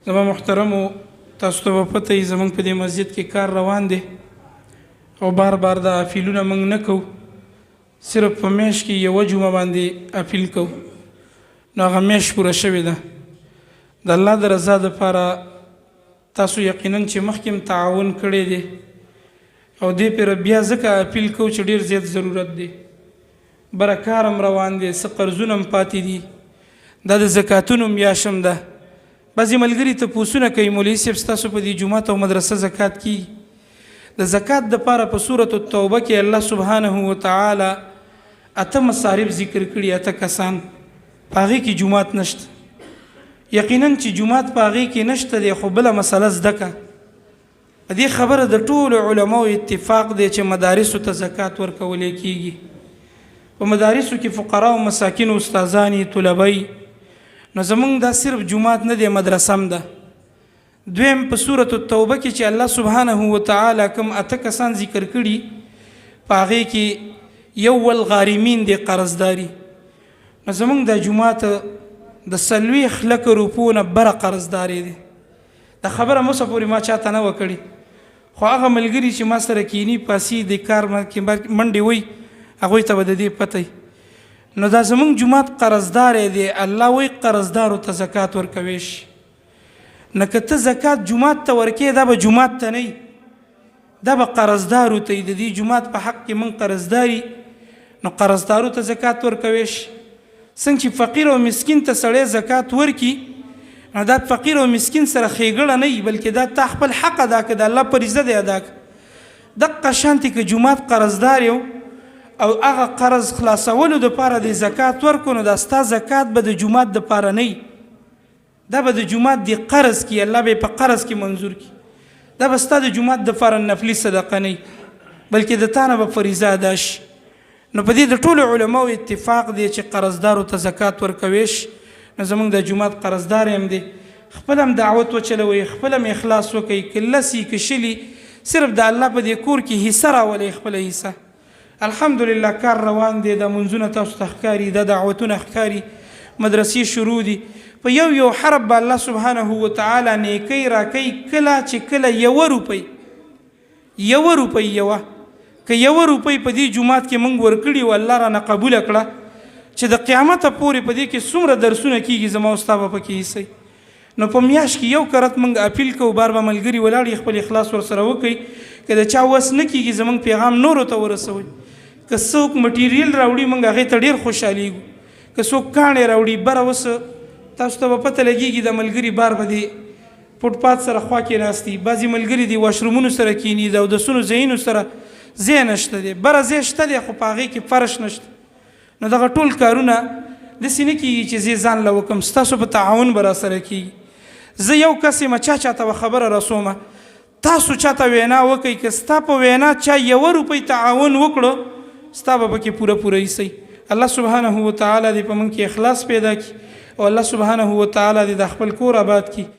زما محترمو تاسو ته به پته وي زموږ په دې مسجد کې کار روان دی او بار بار دا اپیلونه موږ نه کوو، صرف په میاشت کې یوه جمعه باندې اپیل کوو. نو هغه میاشت پوره شوې ده. د الله د رضا دپاره تاسو یقینا چې مخکې هم تعاون کړی دی او دې پرې بیا ځکه اپیل کوو چې ډېر زیات ضرورت دی. بره کار هم روان دی، څه قرضونه هم پاتې دي، دا د زکاتونو میاشت هم ده. بعضې ملګري تپوسونه کوي مولوي صاحب ستاسو په دې جومات او مدرسه زکات کیږي؟ د زکات دپاره په سورة التوبه کې الله سبحانه وتعالی 8 مصارف ذکر کړي، 8 کسان، په هغې کې جومات نشته. یقینا چې جومات په هغې کې نشته دی، خو بله مسله زده که. په دې خبره د ټولو علماو اتفاق دی چې مدارسو ته زکات ورکولی کیږي. په مدارسو کې فقرا او مساکین او استادان طلبی، نو زمونږ دا صرف جومات نه دی، مدرسه هم ده. دویم په سورة التوبه کې چې الله سبحانه وتعالی کوم 8 کسان ذکر کړي، په هغې کې یو والغارمین دی، قرضداري. نو زمونږ دا جومات د 40 لکه روپو نه بره قرضداري دی. دا خبره موسه پورې ما چاته نه وکړي، خو هغه ملګري چې ما سره کینی پاسي د کار کې منډې وي، هغوی ته به د دې پته. نو دا زمونږ جومات قرضدار دی. الله وی قرضدارو ته زکات ورکوي شي. نه که ته زکات جومات ته ورکې، دا به جومات ته نه وي، دا به قرضدارو ته وي. د دې جومات په حق کې موږ قرضداري، نو قرضدارو ته زکات ورکوي شي. څنګه چې فقیر او مسکین ته سړی زکات ورکي، نو دا فقیر او مسکین سره ښېګړه نه وي، بلکې دا تا خپل حق ادا کړه، د الله فریضه دی ادا کړه. دقه شانتې که جومات قرضدار یو او هغه قرض خلاصولو دپاره د زکات ورکو، نو دا ستا زکات به د جومات دپاره نه وي، دا به د جومات د قرض کې الله به په قرض کې منظور کړي. دا به ستا د جومات دپاره نفلي صدقه نه وي، بلکې د تا نه به فریضه ادا شي. نو په دې د ټولو علماو اتفاق دی چې قرضدارو ته زکات ورکوي شي. نو زمونږ د جومات قرضدار هم دی، خپل هم دعوت وچلوئ، خپل هم اخلاص وکئ، که لسي که شلي، صرف د الله په دې کور کې حصه راولئ، خپله حصه. الحمدلله کار روان دی، د منځونه تاسو ته ښکاري، د دعوتونه ښکاري، مدرسې شروع دي. په یو حرف به الله سبحانه وتعالی نیکۍ راکوي. کله چې کله 1 روپۍ که 1 روپۍ په دې جومات کې موږ ورکړي و، الله رانه قبوله کړه، چې د قیامته پورې په دې کې څومره درسونه کېږي، زما او ستا به پکې حصه. نو په میاشت کې یو کرت موږ اپیل کوو، بار به ملګري ولاړ خپل اخلاص ورسره وکړي. که د چا وس نه کېږي زموږ پیغام نورو ته ورسوئ. که څوک مټیریل راوړي موږ هغې ته ډېر خوشحالیږو. که څوک کاڼې راوړي، بره اوس تاسو ته به پته لګېږي د ملګري بار به د فوټپات سره خوا کې ناستي، بعضې ملګري د واشرومونو سره کیني، د اودسونو ځایونو سره ځای نشته دی، بره ځای شته دی، خو په هغې کې فرش نشته. نو دغه ټول کارونه داسې نه کېږي چې زه ځان له وکړم، ستاسو په تعاون به راسره کېږي. زه یو کس یم، چاته به خبره رسومه، تاسو چاته وینا وکئ. که ستا په وینا چا 1 روپۍ تعاون وکړو، ستا به پکې پوره حصه. الله سبحانه وتعالی دې په موږ کې اخلاص پیدا کړي او الله سبحانه وتعالی دې د خپل کور آباد کړي.